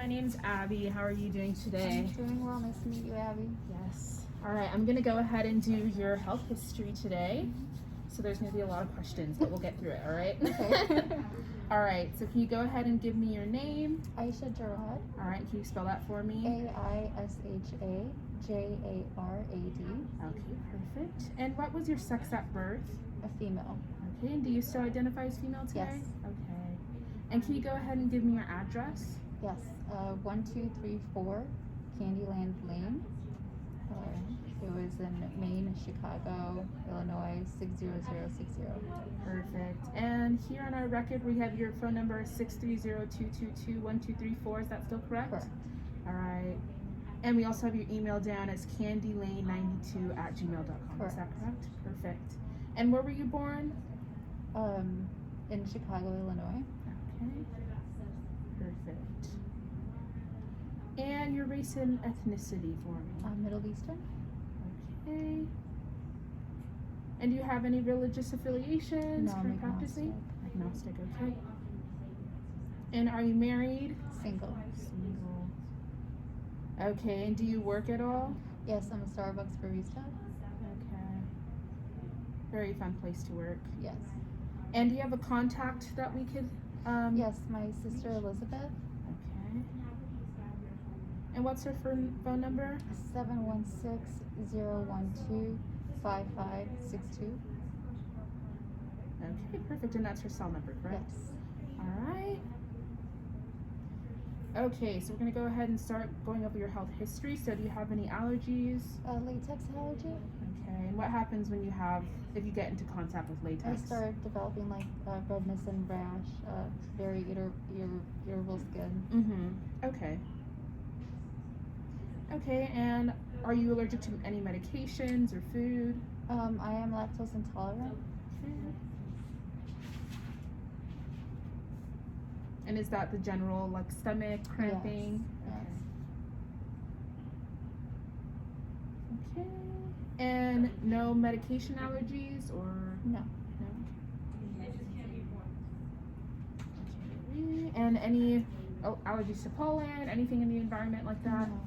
my name's Abby. How are you doing today? I'm doing well. Nice to meet you, Abby. Yes. All right, I'm going to go ahead and do your health history today. So there's going to be a lot of questions, but we'll get through it, all right? Okay. All right, so can you go ahead and give me your name? Aisha Jarrad. All right, can you spell that for me? Aisha Jarrad. Okay, perfect. And what was your sex at birth? A female. Okay, and do you still identify as female today? Yes. Okay. And can you go ahead and give me your address? Yes. 1234 Candyland Lane. It was in Maine, Chicago, Illinois 60060. Perfect. And here on our record, we have your phone number 630-222-1234. Is that still correct? Correct. All right. And we also have your email down as candylane92@gmail.com. Correct. Is that correct? Perfect. And where were you born? In Chicago, Illinois. Okay. Perfect. And your race and ethnicity for me? Middle Eastern. Okay. And do you have any religious affiliations? No, I'm current practicing? agnostic. Agnostic, okay. And are you married? Single. Single. Okay, and do you work at all? Yes, I'm a Starbucks barista. Okay. Very fun place to work. Yes. And do you have a contact that we could Yes, my sister Elizabeth. Okay. And what's her phone number? 716-012-5562. Okay, perfect. And that's her cell number, correct? Yes. All right. Okay, so we're going to go ahead and start going over your health history. So do you have any allergies? Latex allergy. Okay, and what happens when if you get into contact with latex? I started developing redness and rash, very irritable skin. Okay. Okay, and are you allergic to any medications or food? I am lactose intolerant. Okay. And is that the general stomach cramping? Yes. Okay. And no medication allergies or No. no? Okay. And any allergies to pollen, anything in the environment like that? No.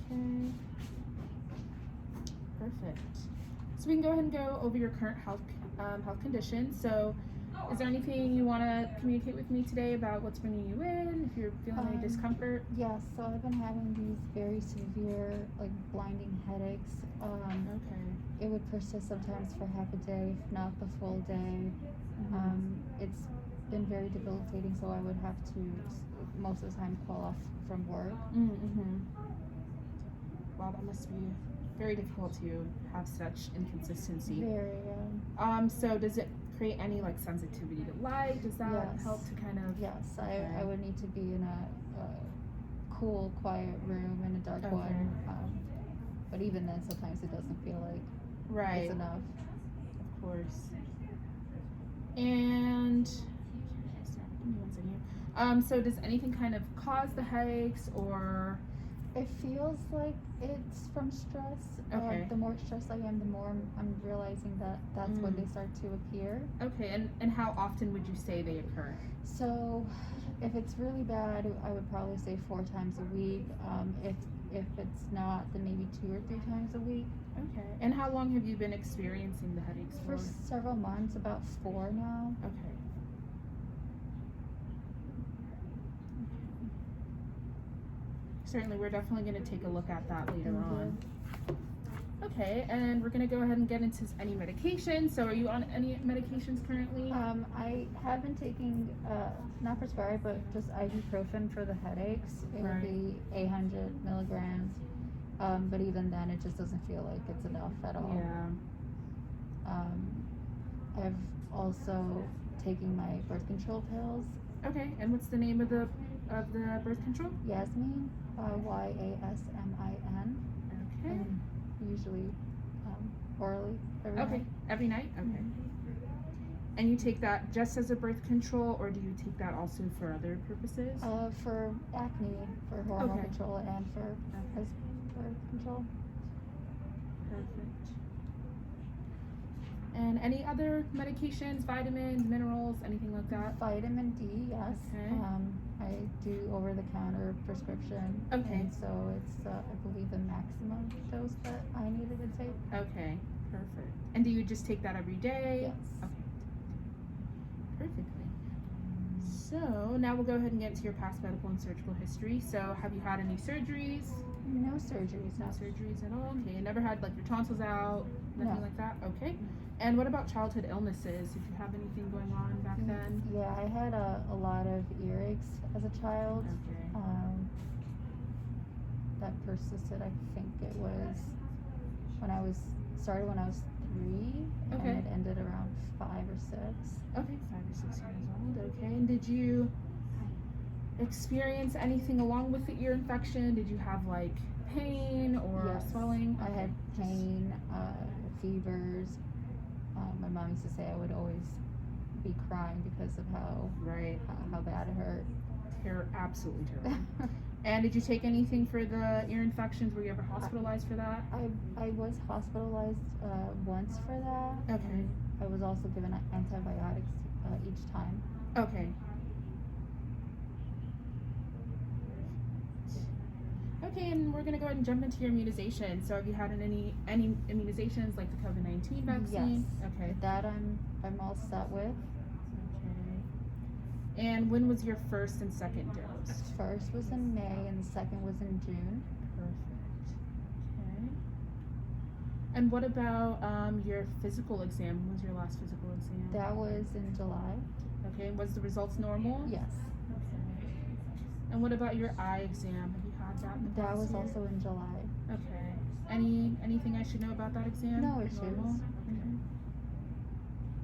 Okay. Perfect. So we can go ahead and go over your current health conditions. So is there anything you want to communicate with me today about what's bringing you in, if you're feeling any discomfort? Yes, so I've been having these very severe, blinding headaches. Okay. It would persist sometimes for half a day, if not the full day. It's been very debilitating, so I would have to most of the time call off from work. Wow, that must be very difficult to have such inconsistency. Very. So does it create any sensitivity to light? Does that Yes. help to kind of? Yes, Okay. I would need to be in a cool, quiet room in a dark Okay. one. But even then, sometimes it doesn't feel like Right. it's enough. Of course. And give me one second here. So does anything kind of cause the headaches or? It feels like it's from stress. Okay. The more stressed I am, the more I'm realizing that that's when they start to appear. Okay, and how often would you say they occur? So, if it's really bad, I would probably say 4 times a week. If it's not, then maybe 2 or 3 times a week. Okay. And how long have you been experiencing the headaches For several months, about 4 now. Okay. Certainly, we're definitely going to take a look at that later on. Okay, and we're going to go ahead and get into any medication. So are you on any medications currently? I have been taking, not prescribed, but just ibuprofen for the headaches. It would be 800 milligrams. But even then, it just doesn't feel like it's enough at all. Yeah. I've also taken my birth control pills. Okay, and what's the name of the birth control? Yasmin, Yasmin. Okay. And usually orally every Okay, night. every night? Okay. And you take that just as a birth control, or do you take that also for other purposes? For acne, for hormone Okay. control, and for birth control. Perfect. And any other medications, vitamins, minerals, anything like that? Vitamin D, yes. Okay. I do over-the-counter prescription. Okay. And so it's, I believe, the maximum dose that I needed to take. Okay, perfect. And do you just take that every day? Yes. Okay. Perfectly. So now we'll go ahead and get into your past medical and surgical history. So have you had any surgeries? No surgeries. No surgeries at all? Okay, you never had like your tonsils out? Nothing No. like that? Okay. And what about childhood illnesses? Did you have anything going on back then? Yeah, I had a lot of earaches as a child. Okay. That persisted, I think it was when I was 3, Okay. and it ended around 5 or 6. Okay, 5 or 6 years old. Okay. And did you experience anything along with the ear infection? Did you have like pain or Yes. swelling? I had Okay. pain, fevers. My mom used to say I would always be crying because of how bad it hurt. Absolutely terrible. And did you take anything for the ear infections? Were you ever hospitalized for that? I was hospitalized once for that. Okay. I was also given antibiotics each time. Okay. Okay, and we're gonna go ahead and jump into your immunization. So have you had any immunizations like the COVID-19 vaccine? Yes. Okay. That I'm all set with. Okay. And when was your first and second dose? First was in May and the second was in June. Perfect. Okay. And what about your physical exam? When was your last physical exam? That was in July. Okay. Was the results normal? Yes. Okay. And what about your eye exam? Have you had that in the That past was year? also in July. Okay. Anything I should know about that exam? No issues. Normal? Okay.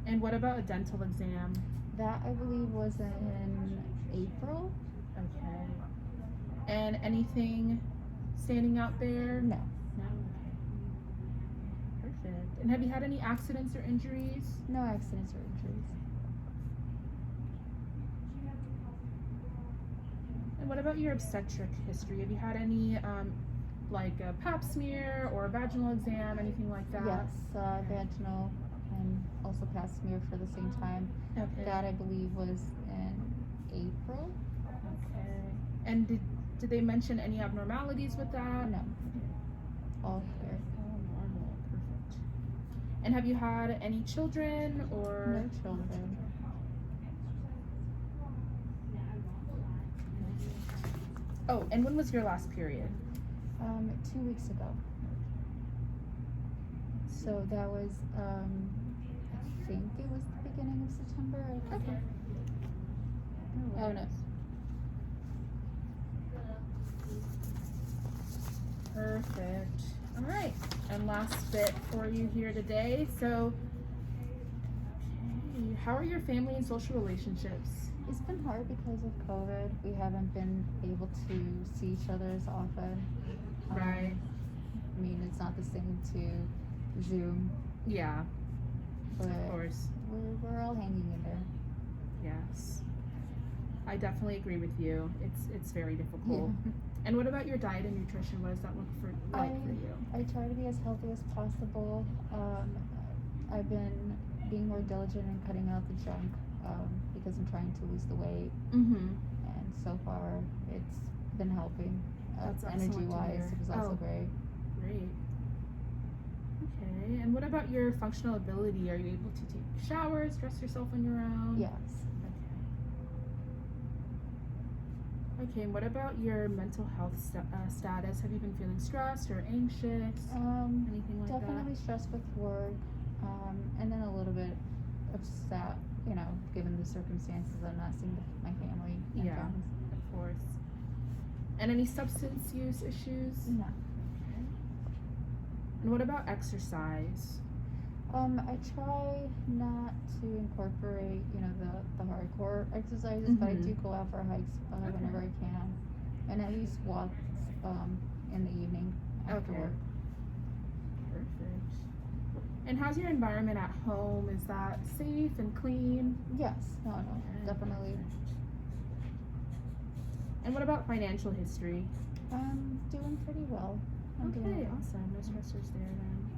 And what about a dental exam? That I believe was in April. Okay. And anything standing out there? No. No. Okay. Perfect. And have you had any accidents or injuries? No accidents or injuries. And what about your obstetric history? Have you had any, like a pap smear or a vaginal exam, anything like that? Yes, vaginal and also pap smear for the same time. Okay. That I believe was in April. Okay. And did they mention any abnormalities with that? No. All clear. Oh, normal. Perfect. And have you had any children or? No children. Oh, and when was your last period? 2 weeks ago. So that was, I think it was the beginning of September. Okay. Oh no. Perfect. All right. And last bit for you here today. So, okay, how are your family and social relationships? It's been hard because of COVID. We haven't been able to see each other as often. Right. I mean, it's not the same to Zoom, Yeah, but of course. we're all hanging in there. Yes. I definitely agree with you. It's very difficult. Yeah. And what about your diet and nutrition? What does that look like for you? I try to be as healthy as possible. I've been being more diligent in cutting out the junk because I'm trying to lose the weight, Mm-hmm. and so far it's been helping. That's excellent to Energy-wise, hear. it was also Oh. great. Great. Okay. And what about your functional ability? Are you able to take showers, dress yourself on your own? Yes. Okay. Okay. And what about your mental health status? Have you been feeling stressed or anxious? Anything like Definitely stressed with work, and then a little bit upset, given the circumstances. I'm not seeing my family and Yeah. friends. that? Of course. And any substance use issues? No. Okay. And what about exercise? I try not to incorporate, the hardcore exercises, but I do go out for hikes whenever I can, and at least walk in the evening after Okay. work. Perfect. And how's your environment at home? Is that safe and clean? Yes, no, Okay. definitely. And what about financial history? I'm doing pretty well. I'm doing Okay, well. awesome. No stressors there then.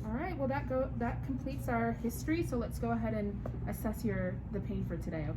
All right. Well, that completes our history. So let's go ahead and assess the pain for today. Okay.